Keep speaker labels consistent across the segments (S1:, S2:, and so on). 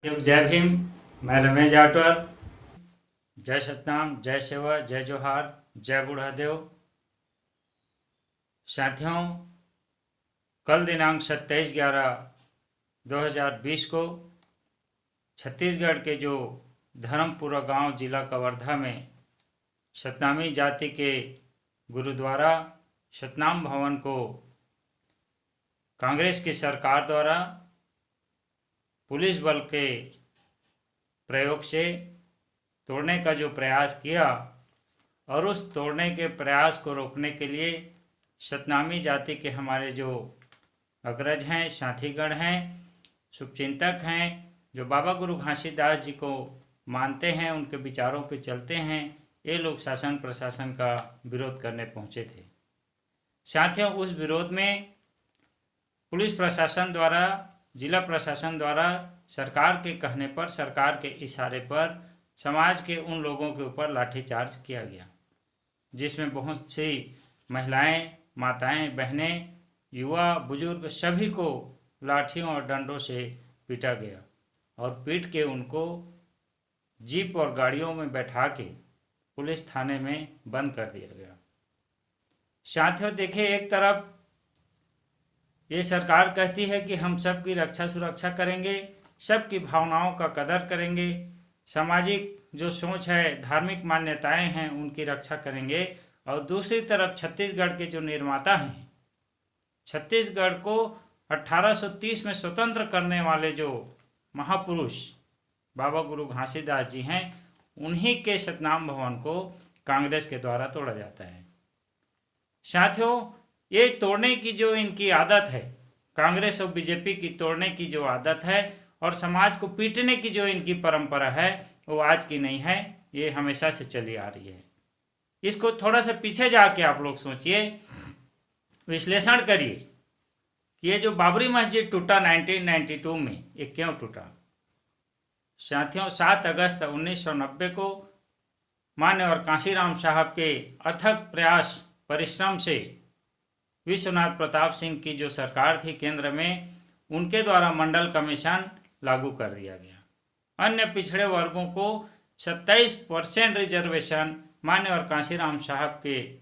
S1: जय भीम। मैं रमेश जाटवर। जय सतनाम, जय सेवा, जय जोहार, जय बूढ़ादेव। साथियों, कल दिनांक 27/11/2020 को छत्तीसगढ़ के जो धर्मपुरा गांव जिला कवर्धा में सतनामी जाति के गुरुद्वारा सतनाम भवन को कांग्रेस की सरकार द्वारा पुलिस बल के प्रयोग से तोड़ने का जो प्रयास किया और उस तोड़ने के प्रयास को रोकने के लिए सतनामी जाति के हमारे जो अग्रज हैं, साथीगण हैं, शुभचिंतक हैं, जो बाबा गुरु घासीदास जी को मानते हैं, उनके विचारों पे चलते हैं, ये लोग शासन प्रशासन का विरोध करने पहुंचे थे। साथियों, उस विरोध में पुलिस प्रशासन द्वारा, जिला प्रशासन द्वारा सरकार के कहने पर, सरकार के इशारे पर समाज के उन लोगों के ऊपर लाठीचार्ज किया गया, जिसमें बहुत सी महिलाएं, माताएं, बहनें, युवा, बुजुर्ग सभी को लाठियों और डंडों से पीटा गया और पीट के उनको जीप और गाड़ियों में बैठा के पुलिस थाने में बंद कर दिया गया। साथियों, देखिए, एक तरफ ये सरकार कहती है कि हम सबकी रक्षा सुरक्षा करेंगे, सबकी भावनाओं का कदर करेंगे, सामाजिक जो सोच है, धार्मिक मान्यताएं हैं, उनकी रक्षा करेंगे, और दूसरी तरफ छत्तीसगढ़ के जो निर्माता हैं, छत्तीसगढ़ को 1830 में स्वतंत्र करने वाले जो महापुरुष बाबा गुरु घासीदास जी हैं, उन्हीं के सतनाम भवन को कांग्रेस के द्वारा तोड़ा जाता है। साथियों, ये तोड़ने की जो इनकी आदत है, कांग्रेस और बीजेपी की तोड़ने की जो आदत है और समाज को पीटने की जो इनकी परंपरा है, वो आज की नहीं है, ये हमेशा से चली आ रही है। इसको थोड़ा सा पीछे जाके आप लोग सोचिए, विश्लेषण करिए कि ये जो बाबरी मस्जिद टूटा 1992 में, ये क्यों टूटा। साथियों, 7 अगस्त 1990 को मान्यवर कांशीराम साहब के अथक प्रयास परिश्रम से विश्वनाथ प्रताप सिंह की जो सरकार थी केंद्र में, उनके द्वारा मंडल कमीशन लागू कर दिया गया। अन्य पिछड़े वर्गों को 27% रिजर्वेशन मान्यवर कांशीराम साहब के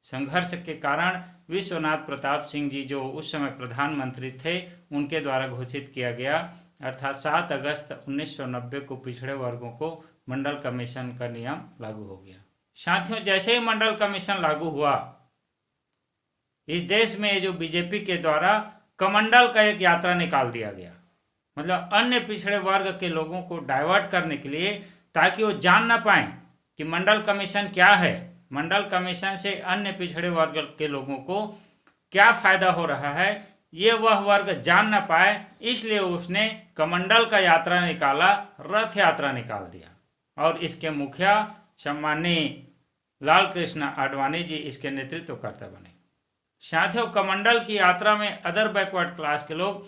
S1: संघर्ष के कारण विश्वनाथ प्रताप सिंह जी, जो उस समय प्रधानमंत्री थे, उनके द्वारा घोषित किया गया। अर्थात 7 अगस्त 1990 को पिछड़े वर्गों को मंडल कमीशन का नियम लागू हो गया। साथियों, जैसे ही मंडल कमीशन लागू हुआ, इस देश में जो बीजेपी के द्वारा कमंडल का एक यात्रा निकाल दिया गया, मतलब अन्य पिछड़े वर्ग के लोगों को डाइवर्ट करने के लिए, ताकि वो जान ना पाएं कि मंडल कमीशन क्या है, मंडल कमीशन से अन्य पिछड़े वर्ग के लोगों को क्या फायदा हो रहा है, ये वह वर्ग जान ना पाए, इसलिए उसने कमंडल का यात्रा निकाला, रथ यात्रा निकाल दिया और इसके मुखिया सम्माननीय लाल कृष्ण आडवाणी जी इसके नेतृत्वकर्ता बने। साथियों, कमंडल की यात्रा में अदर बैकवर्ड क्लास के लोग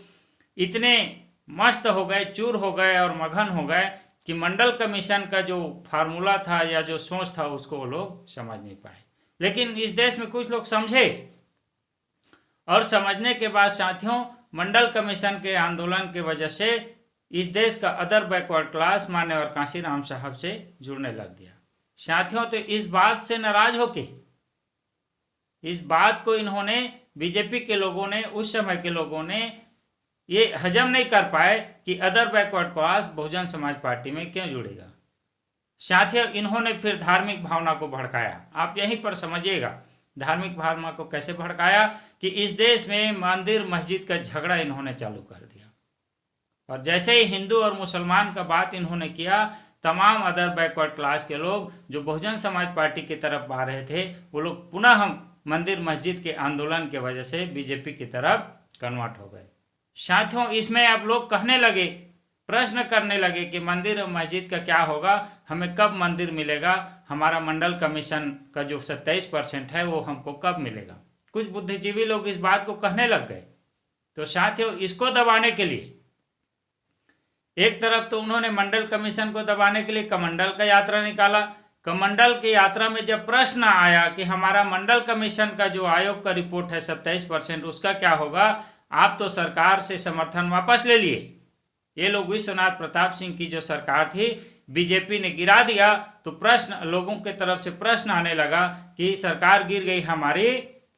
S1: इतने मस्त हो गए, चूर हो गए और मगन हो गए कि मंडल कमीशन का जो फार्मूला था या जो सोच था, उसको वो लोग समझ नहीं पाए। लेकिन इस देश में कुछ लोग समझे और समझने के बाद साथियों, मंडल कमीशन के आंदोलन की वजह से इस देश का अदर बैकवर्ड क्लास मान्यवर कांशीराम साहब से जुड़ने लग गया। साथियों, तो इस बात से नाराज होके, इस बात को इन्होंने, बीजेपी के लोगों ने, उस समय के लोगों ने ये हजम नहीं कर पाए कि other backward class Bahujan Samaj party में क्यों जुड़ेगा। साथियों, इन्होंने फिर धार्मिक भावना को भड़काया। आप यहीं पर समझिएगा, धार्मिक भावना को कैसे भड़काया कि इस देश में मंदिर मस्जिद का झगड़ा इन्होंने चालू कर दिया, और जैसे ही हिंदू और मुसलमान का बात इन्होंने किया, तमाम अदर बैकवर्ड क्लास के लोग जो बहुजन समाज पार्टी की तरफ आ रहे थे, वो लोग पुनः हम मंदिर मस्जिद के आंदोलन की वजह से बीजेपी की तरफ कन्वर्ट हो गए। साथियों, इसमें अब लोग कहने लगे, प्रश्न करने लगे कि मंदिर और मस्जिद का क्या होगा, हमें कब मंदिर मिलेगा, हमारा मंडल कमीशन का जो 27% है वो हमको कब मिलेगा। कुछ बुद्धिजीवी लोग इस बात को कहने लग गए। तो साथियों, इसको दबाने के लिए एक तरफ तो उन्होंने मंडल कमीशन को दबाने के लिए कमंडल का यात्रा निकाला। कमंडल की यात्रा में जब प्रश्न आया कि हमारा मंडल कमीशन का जो आयोग का रिपोर्ट है 27%, उसका क्या होगा, आप तो सरकार से समर्थन वापस ले लिए, ये लोग विश्वनाथ प्रताप सिंह की जो सरकार थी बीजेपी ने गिरा दिया, तो प्रश्न लोगों के तरफ से प्रश्न आने लगा कि सरकार गिर गई हमारी,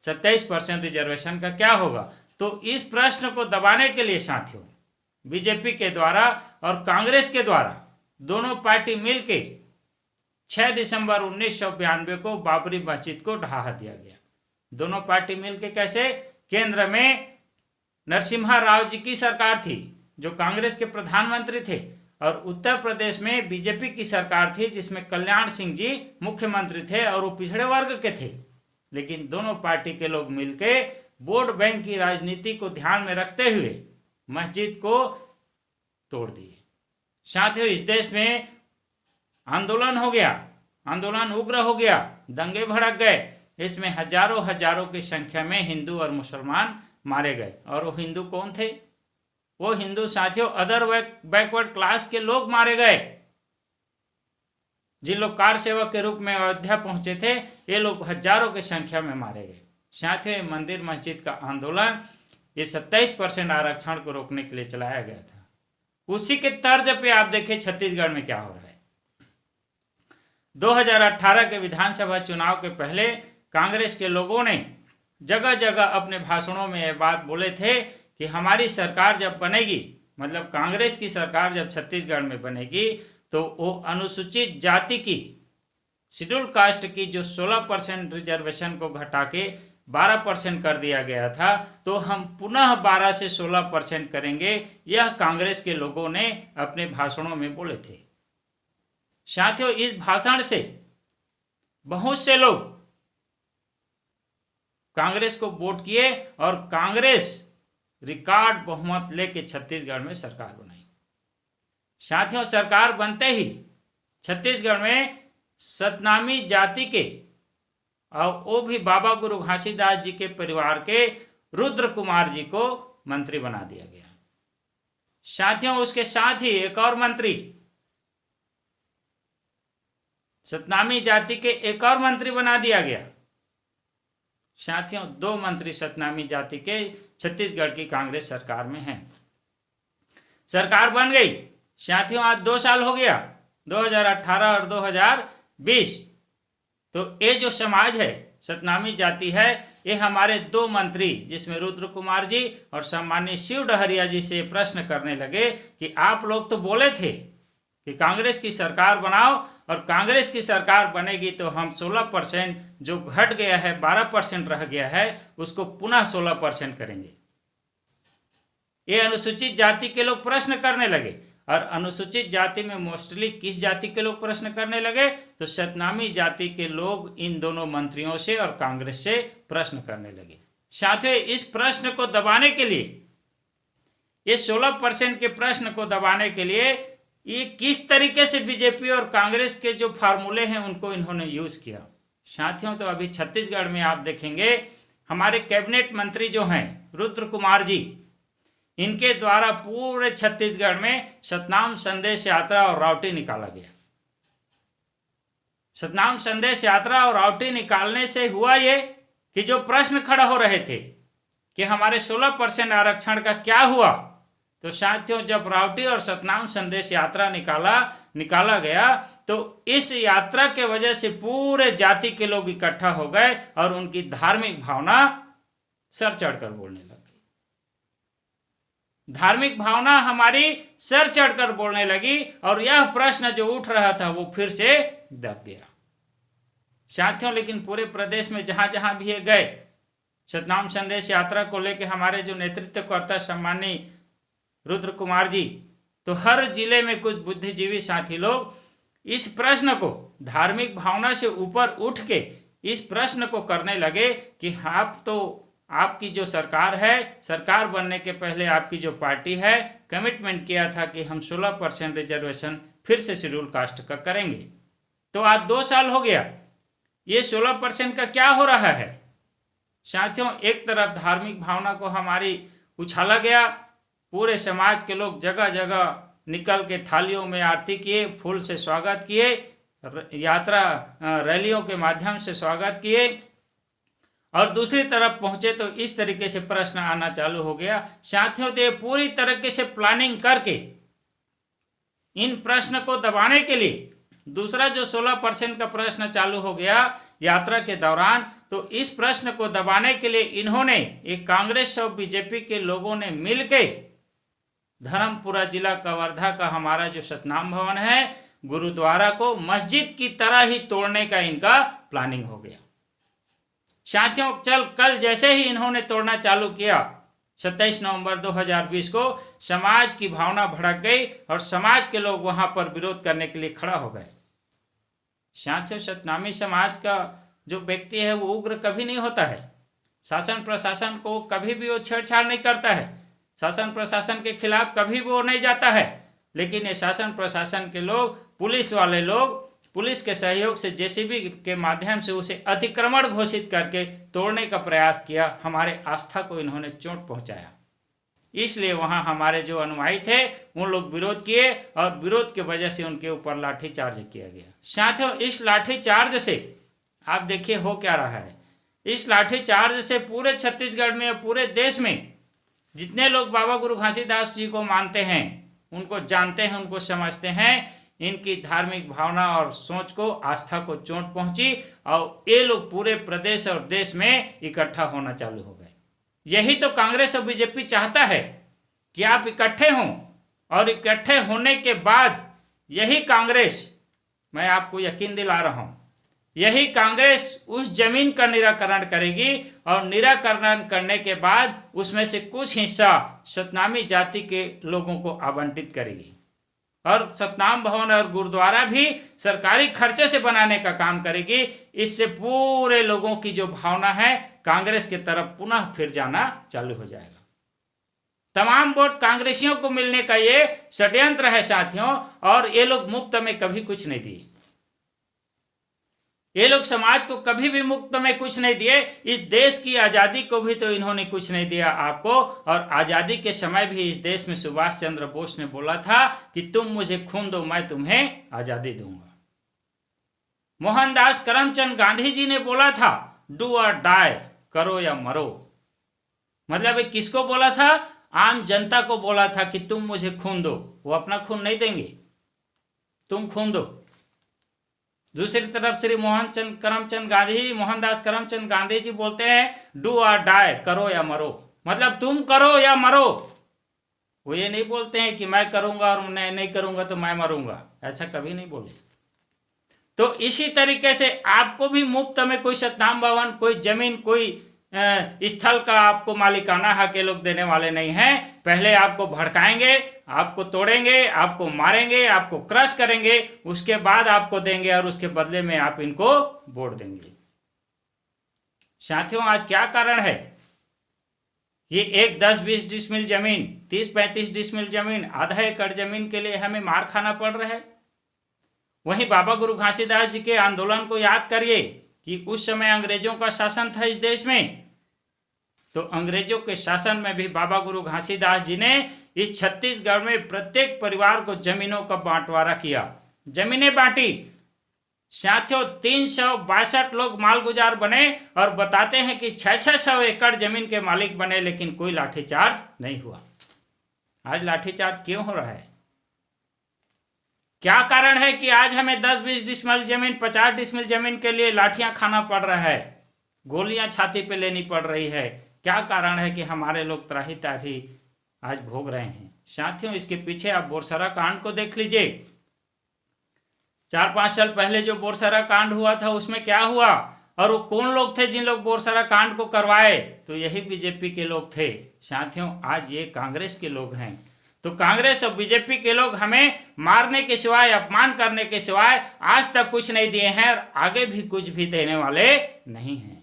S1: 27% रिजर्वेशन का क्या होगा। तो इस प्रश्न को दबाने के लिए साथियों बीजेपी के द्वारा और कांग्रेस के द्वारा दोनों पार्टी मिलके 6 दिसंबर 1992 को बाबरी मस्जिद को ढहा दिया गया। दोनों पार्टी मिलके कैसे? केंद्र में नरसिम्हा राव जी की सरकार थी जो कांग्रेस के प्रधानमंत्री थे, और उत्तर प्रदेश में बीजेपी की सरकार थी जिसमें कल्याण सिंह जी मुख्यमंत्री थे और वो पिछड़े वर्ग के थे। लेकिन दोनों पार्टी के लोग मिलके वोट बैंक की राजनीति को ध्यान में रखते हुए मस्जिद को तोड़ दिए। साथियों इस देश में आंदोलन हो गया, आंदोलन उग्र हो गया, दंगे भड़क गए। इसमें हजारों की संख्या में हिंदू और मुसलमान मारे गए। और वो हिंदू कौन थे? वो हिंदू साथियों अदर बैकवर्ड क्लास के लोग मारे गए। जिन लोग कार सेवक के रूप में अयोध्या पहुंचे थे, ये लोग हजारों की संख्या में मारे गए। साथियों मंदिर मस्जिद का आंदोलन ये 27% आरक्षण को रोकने के लिए चलाया गया था। उसी के तर्ज पे आप देखिए छत्तीसगढ़ में क्या हो रहा है। 2018 के विधानसभा चुनाव के पहले कांग्रेस के लोगों ने जगह जगह अपने भाषणों में ये बात बोले थे कि हमारी सरकार जब बनेगी, मतलब कांग्रेस की सरकार जब छत्तीसगढ़ में बनेगी, तो वो अनुसूचित जाति की शेड्यूल कास्ट की जो 16% रिजर्वेशन को घटा के 12% कर दिया गया था, तो हम पुनः 12 से 16% करेंगे। यह कांग्रेस के लोगों ने अपने भाषणों में बोले थे। साथियों इस भाषण से बहुत से लोग कांग्रेस को वोट किए और कांग्रेस रिकॉर्ड बहुमत लेके छत्तीसगढ़ में सरकार बनाई। साथियों सरकार बनते ही छत्तीसगढ़ में सतनामी जाति के और वो भी बाबा गुरु घासीदास जी के परिवार के रुद्र कुमार जी को मंत्री बना दिया गया। साथियों उसके साथ ही एक और मंत्री, सतनामी जाति के एक और मंत्री बना दिया गया। साथियों 2 मंत्री सतनामी जाति के छत्तीसगढ़ की कांग्रेस सरकार में हैं। सरकार बन गई। साथियों आज 2 साल हो गया, 2018 और 2020। तो ये जो समाज है सतनामी जाति है, ये हमारे 2 मंत्री जिसमें रुद्र कुमार जी और सम्मानीय शिव डहरिया जी से प्रश्न करने लगे कि आप लोग तो बोले थे कि कांग्रेस की सरकार बनाओ और कांग्रेस की सरकार बनेगी तो हम 16% जो घट गया है 12% रह गया है उसको पुनः 16% करेंगे। ये अनुसूचित जाति के लोग प्रश्न करने लगे। और अनुसूचित जाति में मोस्टली किस जाति के लोग प्रश्न करने लगे? तो सतनामी जाति के लोग इन दोनों मंत्रियों से और कांग्रेस से प्रश्न करने लगे। साथियों इस प्रश्न को दबाने के लिए, ये 16% के प्रश्न को दबाने के लिए ये किस तरीके से बीजेपी और कांग्रेस के जो फार्मूले हैं उनको इन्होंने यूज किया। साथियों तो अभी छत्तीसगढ़ में आप देखेंगे हमारे कैबिनेट मंत्री जो हैं रुद्र कुमार जी, इनके द्वारा पूरे छत्तीसगढ़ में सतनाम संदेश यात्रा और रावटी निकाला गया। सतनाम संदेश यात्रा और रावटी निकालने से हुआ ये कि जो प्रश्न खड़ा हो रहे थे कि हमारे 16% आरक्षण का क्या हुआ, तो साथियों जब रावटी और सतनाम संदेश यात्रा निकाला गया तो इस यात्रा के वजह से पूरे जाति के लोग इकट्ठा हो गए और उनकी धार्मिक भावना सर चढ़कर बोलने लग गई। धार्मिक भावना हमारी सर चढ़कर बोलने लगी और यह प्रश्न जो उठ रहा था वो फिर से दब गया। साथियों लेकिन पूरे प्रदेश में जहां जहां भी ये गए, सतनाम संदेश यात्रा को लेकर हमारे जो नेतृत्वकर्ता सम्मानीय रुद्र कुमार जी, तो हर जिले में कुछ बुद्धिजीवी साथी लोग इस प्रश्न को धार्मिक भावना से ऊपर उठ के इस प्रश्न को करने लगे कि आप तो आपकी जो सरकार है, सरकार बनने के पहले आपकी जो पार्टी है कमिटमेंट किया था कि हम 16% रिजर्वेशन फिर से शेड्यूल कास्ट का करेंगे। तो आज 2 साल हो गया, ये 16% का क्या हो रहा है? साथियों एक तरफ धार्मिक भावना को हमारी उछाला गया, पूरे समाज के लोग जगह जगह निकल के थालियों में आरती किए, फूल से स्वागत किए, यात्रा रैलियों के माध्यम से स्वागत किए, और दूसरी तरफ पहुंचे तो इस तरीके से प्रश्न आना चालू हो गया। साथियों तो पूरी तरीके से प्लानिंग करके इन प्रश्न को दबाने के लिए दूसरा जो 16% का प्रश्न चालू हो गया यात्रा के दौरान, तो इस प्रश्न को दबाने के लिए इन्होंने, एक कांग्रेस और बीजेपी के लोगों ने मिलकर धर्मपुरा जिला कवर्धा का हमारा जो सतनाम भवन है, गुरुद्वारा को मस्जिद की तरह ही तोड़ने का इनका प्लानिंग हो गया। साथियों, कल जैसे ही इन्होंने तोड़ना चालू किया, 27 नवंबर 2020 को समाज की भावना भड़क गई और समाज के लोग वहां पर विरोध करने के लिए खड़ा हो गए। साथियों, सतनामी समाज का जो व्यक्ति है वो उग्र कभी नहीं होता है। शासन प्रशासन को कभी भी वो छेड़छाड़ नहीं करता है, शासन प्रशासन के खिलाफ कभी भी वो नहीं जाता है। लेकिन ये शासन प्रशासन के लोग, पुलिस वाले लोग, पुलिस के सहयोग से जेसीबी के माध्यम से उसे अतिक्रमण घोषित करके तोड़ने का प्रयास किया। हमारे आस्था को इन्होंने चोट पहुंचाया। इसलिए वहां हमारे जो अनुयायी थे उन लोग विरोध किए और विरोध की वजह से उनके ऊपर लाठीचार्ज किया गया। साथियों, इस लाठीचार्ज से आप देखिए हो क्या रहा है। इस लाठीचार्ज से पूरे छत्तीसगढ़ में, पूरे देश में जितने लोग बाबा गुरु घासीदास जी को मानते हैं, उनको जानते हैं, उनको समझते हैं, इनकी धार्मिक भावना और सोच को, आस्था को चोट पहुंची और ये लोग पूरे प्रदेश और देश में इकट्ठा होना चालू हो गए। यही तो कांग्रेस और बीजेपी चाहता है कि आप इकट्ठे हों, और इकट्ठे होने के बाद यही कांग्रेस, मैं आपको यकीन दिला रहा हूं, यही कांग्रेस उस जमीन का निराकरण करेगी और निराकरण करने के बाद उसमें से कुछ हिस्सा सतनामी जाति के लोगों को आवंटित करेगी और सतनाम भवन और गुरुद्वारा भी सरकारी खर्चे से बनाने का काम करेगी। इससे पूरे लोगों की जो भावना है कांग्रेस की तरफ पुनः फिर जाना चालू हो जाएगा। तमाम वोट कांग्रेसियों को मिलने का ये षड्यंत्र है साथियों, और ये लोग मुफ्त में कभी कुछ नहीं दिए। ये लोग समाज को कभी भी मुफ्त में कुछ नहीं दिए। इस देश की आज़ादी को भी तो इन्होंने कुछ नहीं दिया आपको। और आज़ादी के समय भी इस देश में सुभाष चंद्र बोस ने बोला था कि तुम मुझे खून दो, मैं तुम्हें आज़ादी दूंगा। मोहनदास करमचंद गांधी जी ने बोला था, डू और डाई, करो या मरो। मतलब ये किसको बोला था? आम जनता को बोला था कि तुम मुझे खून दो। वो अपना खून नहीं देंगे, तुम खून दो। दूसरी तरफ श्री मोहनदास करमचंद गांधी जी बोलते हैं, डू और डाई, करो या मरो। मतलब तुम करो या मरो। वो ये नहीं बोलते हैं कि मैं करूंगा और मैं नहीं करूंगा तो मैं मरूंगा, ऐसा कभी नहीं बोले। तो इसी तरीके से आपको भी मुफ्त में कोई सतनाम भवन, कोई जमीन, कोई स्थल का आपको मालिकाना हक ये लोग देने वाले नहीं हैं। पहले आपको भड़काएंगे, आपको तोड़ेंगे, आपको मारेंगे, आपको क्रश करेंगे, उसके बाद आपको देंगे और उसके बदले में आप इनको वोट देंगे। साथियों, आज क्या कारण है? ये एक 10-20 डिसमिल जमीन, 30-35 डिसमिल जमीन, आधा एकड़ जमीन के लिए हमें मार खाना पड़ रहा है। वहीं बाबा गुरु घासीदास जी के आंदोलन को याद करिए कि उस समय अंग्रेजों का शासन था इस देश में। तो अंग्रेजों के शासन में भी बाबा गुरु घासीदास जी ने इस छत्तीसगढ़ में प्रत्येक परिवार को जमीनों का बांटवारा किया, जमीनें बांटी। साथियों, 362 लोग मालगुजार बने और बताते हैं कि 600 एकड़ जमीन के मालिक बने, लेकिन कोई लाठीचार्ज नहीं हुआ। आज लाठीचार्ज क्यों हो रहा है? क्या कारण है कि आज हमें 10-20 डिसमिल जमीन, 50 डिसमिल जमीन के लिए लाठियां खाना पड़ रहा है, गोलियां छाती पे लेनी पड़ रही है? क्या कारण है कि हमारे लोग त्राही त्राही आज भोग रहे हैं? साथियों, इसके पीछे आप बोरसरा कांड को देख लीजिए। 4-5 साल पहले जो बोरसरा कांड हुआ था उसमें क्या हुआ, और वो कौन लोग थे जिन लोग बोरसरा कांड को करवाए? तो यही बीजेपी के लोग थे। साथियों, आज ये कांग्रेस के लोग हैं। तो कांग्रेस और बीजेपी के लोग हमें मारने के सिवाय, अपमान करने के सिवाय आज तक कुछ नहीं दिए हैं और आगे भी कुछ भी देने वाले नहीं हैं।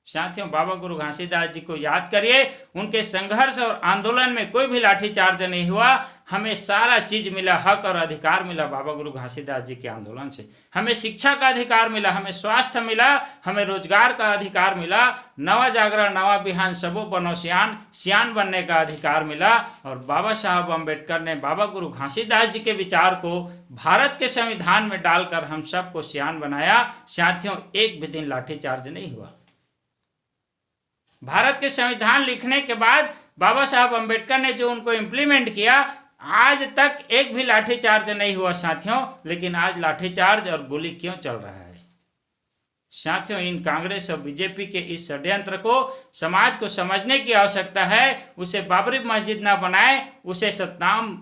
S1: साथियों, बाबा गुरु घासीदास जी को याद करिए। उनके संघर्ष और आंदोलन में कोई भी लाठीचार्ज नहीं हुआ। हमें सारा चीज मिला, हक और अधिकार मिला बाबा गुरु घासीदास जी के आंदोलन से। हमें शिक्षा का अधिकार मिला, हमें स्वास्थ्य मिला, हमें रोजगार का अधिकार मिला, नवा जागरण नवा बिहान सबो बनो सियान, सियान बनने का अधिकार मिला। और बाबा साहब अम्बेडकर ने बाबा गुरु घासीदास जी के विचार को भारत के संविधान में डालकर हम सबको सियान बनाया। साथियों, एक भी दिन लाठीचार्ज नहीं हुआ। भारत के संविधान लिखने के बाद बाबा साहब अम्बेडकर ने जो उनको इम्प्लीमेंट किया, आज तक एक भी लाठीचार्ज नहीं हुआ साथियों, लेकिन आज लाठीचार्ज और गोली क्यों चल रहा है? साथियों, इन कांग्रेस और बीजेपी के इस षड्यंत्र को समाज को समझने की आवश्यकता है। उसे बाबरी मस्जिद ना बनाए, उसे सतनाम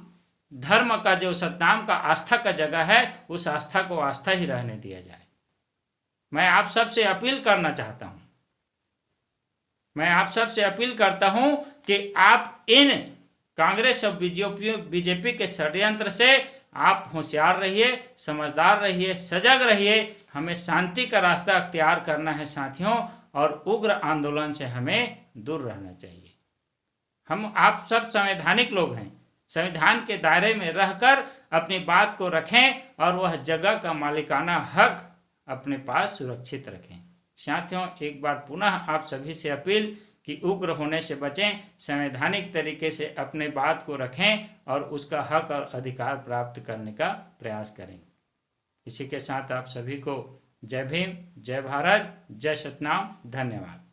S1: धर्म का, जो सतनाम का आस्था का जगह है, उस आस्था को आस्था ही रहने दिया जाए। मैं आप सबसे अपील करना चाहता हूं, मैं आप सबसे अपील करता हूं कि आप इन कांग्रेस और बीजेपी के षड्यंत्र से आप होशियार रहिए, समझदार रहिए, सजग रहिए। हमें शांति का रास्ता अख्तियार करना है साथियों, और उग्र आंदोलन से हमें दूर रहना चाहिए। हम आप सब संवैधानिक लोग हैं, संविधान के दायरे में रहकर अपनी बात को रखें और वह जगह का मालिकाना हक अपने पास सुरक्षित रखें। साथियों, एक बार पुनः आप सभी से अपील कि उग्र होने से बचें, संवैधानिक तरीके से अपने बात को रखें और उसका हक और अधिकार प्राप्त करने का प्रयास करें। इसी के साथ आप सभी को जय भीम, जय भारत, जय सतनाम, धन्यवाद।